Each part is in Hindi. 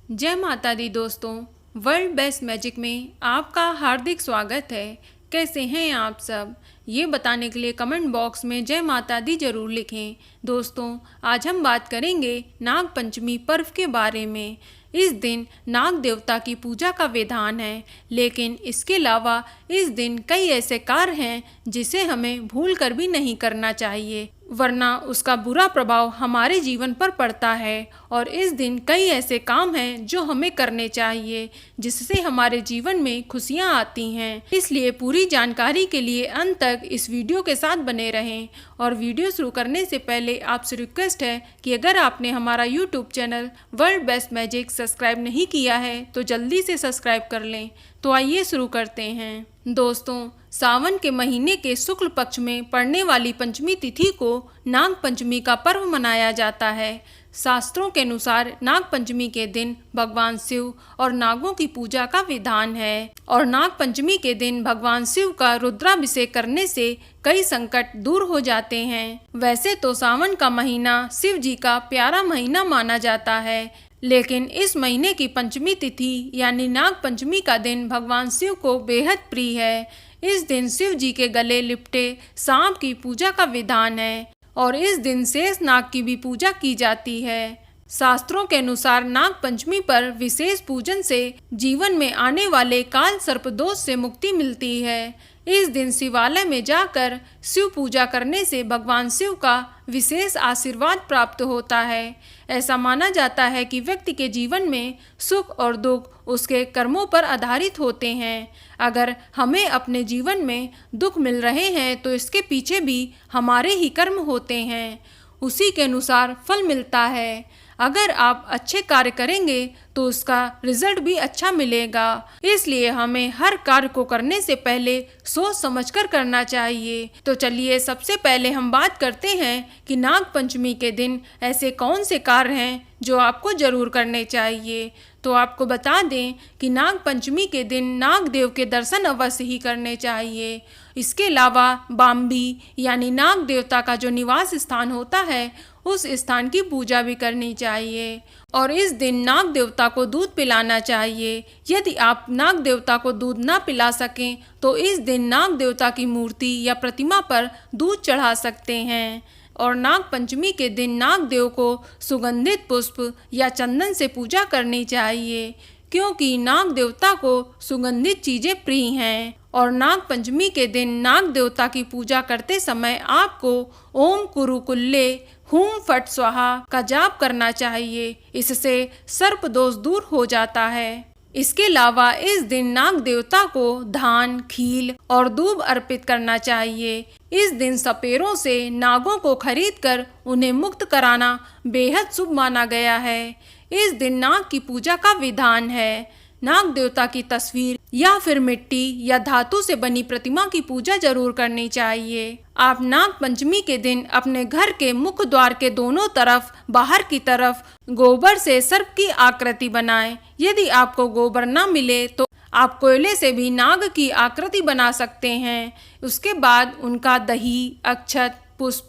जय माता दी दोस्तों, वर्ल्ड बेस्ट मैजिक में आपका हार्दिक स्वागत है। कैसे हैं आप सब? ये बताने के लिए कमेंट बॉक्स में जय माता दी जरूर लिखें। दोस्तों, आज हम बात करेंगे नाग पंचमी पर्व के बारे में। इस दिन नाग देवता की पूजा का विधान है, लेकिन इसके अलावा इस दिन कई ऐसे कार्य हैं जिसे हमें भूल कर भी नहीं करना चाहिए, वरना उसका बुरा प्रभाव हमारे जीवन पर पड़ता है। और इस दिन कई ऐसे काम हैं जो हमें करने चाहिए जिससे हमारे जीवन में खुशियां आती हैं। इसलिए पूरी जानकारी के लिए अंत तक इस वीडियो के साथ बने रहें। और वीडियो शुरू करने से पहले आपसे रिक्वेस्ट है कि अगर आपने हमारा YouTube channel world best magic subscribe नहीं किया है तो जल्दी से सब्सक्राइब कर लें। तो आइए शुरू करते हैं। दोस्तों, सावन के महीने के शुक्ल पक्ष में पड़ने वाली पंचमी तिथि को नाग पंचमी का पर्व मनाया जाता है। शास्त्रों के अनुसार नाग पंचमी के दिन भगवान शिव और नागों की पूजा का विधान है और नाग पंचमी के दिन भगवान शिव का रुद्राभिषेक करने से कई संकट दूर हो जाते हैं। वैसे तो सावन का महीना शिव जी का प्यारा महीना माना जाता है, लेकिन इस महीने की पंचमी तिथि यानी नाग पंचमी का दिन भगवान शिव को बेहद प्रिय है। इस दिन शिव जी के गले लिपटे सांप की पूजा का विधान है और इस दिन शेष नाग की भी पूजा की जाती है। शास्त्रों के अनुसार नाग पंचमी पर विशेष पूजन से जीवन में आने वाले काल सर्प दोष से मुक्ति मिलती है। इस दिन शिवालय में जाकर शिव पूजा करने से भगवान शिव का विशेष आशीर्वाद प्राप्त होता है। ऐसा माना जाता है कि व्यक्ति के जीवन में सुख और दुख उसके कर्मों पर आधारित होते हैं। अगर हमें अपने जीवन में दुख मिल रहे हैं तो इसके पीछे भी हमारे ही कर्म होते हैं, उसी के अनुसार फल मिलता है। अगर आप अच्छे कार्य करेंगे तो उसका रिजल्ट भी अच्छा मिलेगा। इसलिए हमें हर कार्य को करने से पहले सोच समझकर करना चाहिए। तो चलिए सबसे पहले हम बात करते हैं कि नाग पंचमी के दिन ऐसे कौन से कार्य हैं जो आपको जरूर करने चाहिए। तो आपको बता दें कि नाग पंचमी के दिन नाग देव के दर्शन अवश्य ही करने चाहिए। इसके अलावा बाम्बी यानी नाग देवता का जो निवास स्थान होता है उस स्थान की पूजा भी करनी चाहिए और इस दिन नाग देवता को दूध पिलाना चाहिए। यदि आप नाग देवता को दूध ना पिला सकें तो इस दिन नाग देवता की मूर्ति या प्रतिमा पर दूध चढ़ा सकते हैं। और नाग पंचमी के दिन नाग देव को सुगंधित पुष्प या चंदन से पूजा करनी चाहिए, क्योंकि नाग देवता को सुगंधित चीजें प्रिय हैं। और नाग पंचमी के दिन नाग देवता की पूजा करते समय आपको ओम कुरुकुल्ले हुम फट स्वाहा का जाप करना चाहिए। इससे सर्प दोष दूर हो जाता है। इसके अलावा इस दिन नाग देवता को धान, खील और दूब अर्पित करना चाहिए। इस दिन सपेरों से नागों को खरीदकर उन्हें मुक्त कराना बेहद शुभ माना गया है। इस दिन नाग की पूजा का विधान है। नाग देवता की तस्वीर या फिर मिट्टी या धातु से बनी प्रतिमा की पूजा जरूर करनी चाहिए। आप नाग पंचमी के दिन अपने घर के मुख्य द्वार के दोनों तरफ बाहर की तरफ गोबर से सर्प की आकृति बनाएं। यदि आपको गोबर न मिले तो आप कोयले से भी नाग की आकृति बना सकते हैं। उसके बाद उनका दही, अक्षत, पुष्प,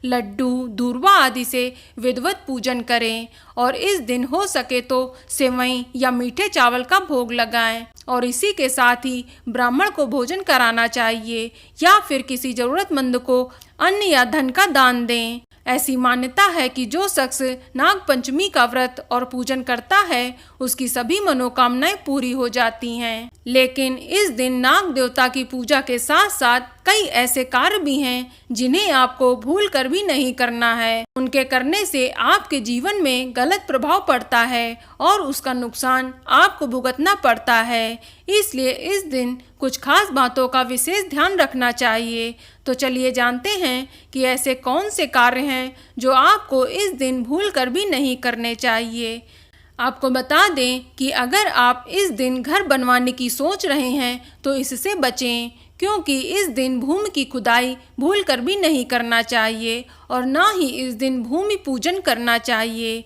लड्डू, दूर्वा आदि से विधिवत पूजन करें और इस दिन हो सके तो सेवई या मीठे चावल का भोग लगाएं और इसी के साथ ही ब्राह्मण को भोजन कराना चाहिए या फिर किसी जरूरतमंद को अन्न या धन का दान दें। ऐसी मान्यता है कि जो शख्स नाग पंचमी का व्रत और पूजन करता है उसकी सभी मनोकामनाएं पूरी हो जाती हैं। लेकिन इस दिन नाग देवता की पूजा के साथ साथ कई ऐसे कार्य भी हैं जिन्हें आपको भूल कर भी नहीं करना है। उनके करने से आपके जीवन में गलत प्रभाव पड़ता है और उसका नुकसान आपको भुगतना पड़ता है। इसलिए इस दिन कुछ खास बातों का विशेष ध्यान रखना चाहिए। तो चलिए जानते हैं कि ऐसे कौन से कार्य हैं जो आपको इस दिन भूल कर भी नहीं करने चाहिए। आपको बता दें कि अगर आप इस दिन घर बनवाने की सोच रहे हैं तो इससे बचें, क्योंकि इस दिन भूमि की खुदाई भूल कर भी नहीं करना चाहिए और न ही इस दिन भूमि पूजन करना चाहिए।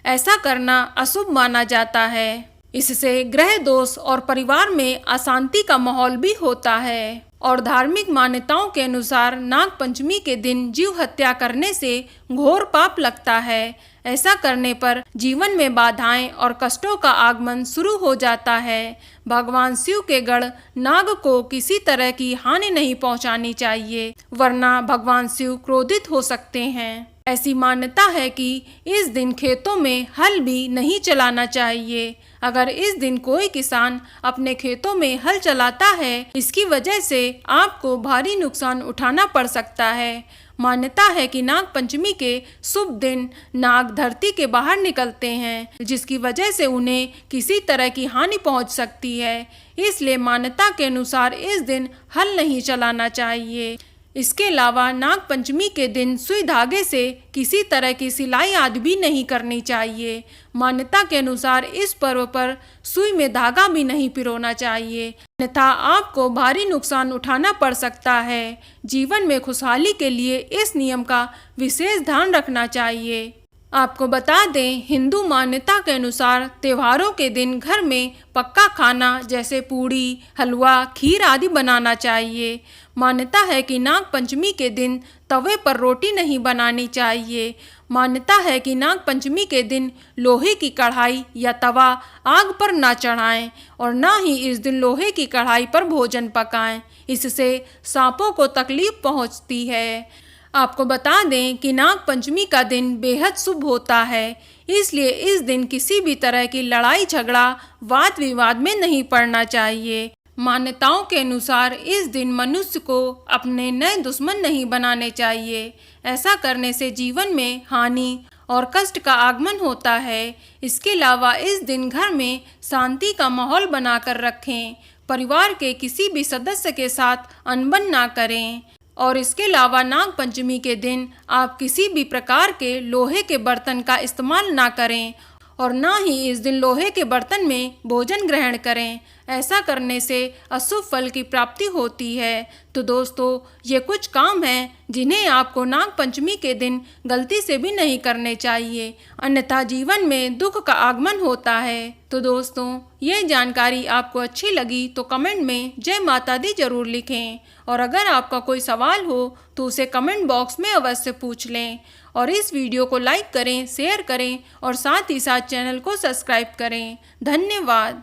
ऐसा करना अशुभ माना जाता है। इससे ग्रह दोष और परिवार में अशांति का माहौल भी होता है और धार्मिक मान्यताओं के अनुसार नाग पंचमी के दिन जीव हत्या करने से घोर पाप लगता है। ऐसा करने पर जीवन में बाधाएं और कष्टों का आगमन शुरू हो जाता है। भगवान शिव के गढ़ नाग को किसी तरह की हानि नहीं पहुंचानी चाहिए, वरना भगवान शिव क्रोधित हो सकते हैं। ऐसी मान्यता है कि इस दिन खेतों में हल भी नहीं चलाना चाहिए। अगर इस दिन कोई किसान अपने खेतों में हल चलाता है, इसकी वजह से आपको भारी नुकसान उठाना पड़ सकता है। मान्यता है कि नाग पंचमी के शुभ दिन नाग धरती के बाहर निकलते हैं, जिसकी वजह से उन्हें किसी तरह की हानि पहुंच सकती है। इसलिए मान्यता के अनुसार इस दिन हल नहीं चलाना चाहिए। इसके अलावा नाग पंचमी के दिन सुई धागे से किसी तरह की सिलाई आदि भी नहीं करनी चाहिए। मान्यता के अनुसार इस पर्व पर सुई में धागा भी नहीं पिरोना चाहिए, अन्यथा आपको भारी नुकसान उठाना पड़ सकता है। जीवन में खुशहाली के लिए इस नियम का विशेष ध्यान रखना चाहिए। आपको बता दें, हिंदू मान्यता के अनुसार त्योहारों के दिन घर में पक्का खाना जैसे पूड़ी, हलवा, खीर आदि बनाना चाहिए। मान्यता है कि नाग पंचमी के दिन तवे पर रोटी नहीं बनानी चाहिए। मान्यता है कि नाग पंचमी के दिन लोहे की कढ़ाई या तवा आग पर ना चढ़ाएं और ना ही इस दिन लोहे की कढ़ाई पर भोजन पकाएं। इससे सांपों को तकलीफ पहुंचती है। आपको बता दें कि नाग पंचमी का दिन बेहद शुभ होता है, इसलिए इस दिन किसी भी तरह की लड़ाई झगड़ा, वाद विवाद में नहीं पड़ना चाहिए। मान्यताओं के अनुसार इस दिन मनुष्य को अपने नए दुश्मन नहीं बनाने चाहिए। ऐसा करने से जीवन में हानि और कष्ट का आगमन होता है। इसके अलावा इस दिन घर में शांति का माहौल बनाकर रखें। परिवार के किसी भी सदस्य के साथ अनबन ना करें। और इसके अलावा नाग पंचमी के दिन आप किसी भी प्रकार के लोहे के बर्तन का इस्तेमाल ना करें और ना ही इस दिन लोहे के बर्तन में भोजन ग्रहण करें। ऐसा करने से अशुभ फल की प्राप्ति होती है। तो दोस्तों, ये कुछ काम हैं जिन्हें आपको नाग पंचमी के दिन गलती से भी नहीं करने चाहिए, अन्यथा जीवन में दुख का आगमन होता है। तो दोस्तों, ये जानकारी आपको अच्छी लगी तो कमेंट में जय माता दी जरूर लिखें और अगर आपका कोई सवाल हो तो उसे कमेंट बॉक्स में अवश्य पूछ लें और इस वीडियो को लाइक करें, शेयर करें और साथ ही साथ चैनल को सब्सक्राइब करें। धन्यवाद।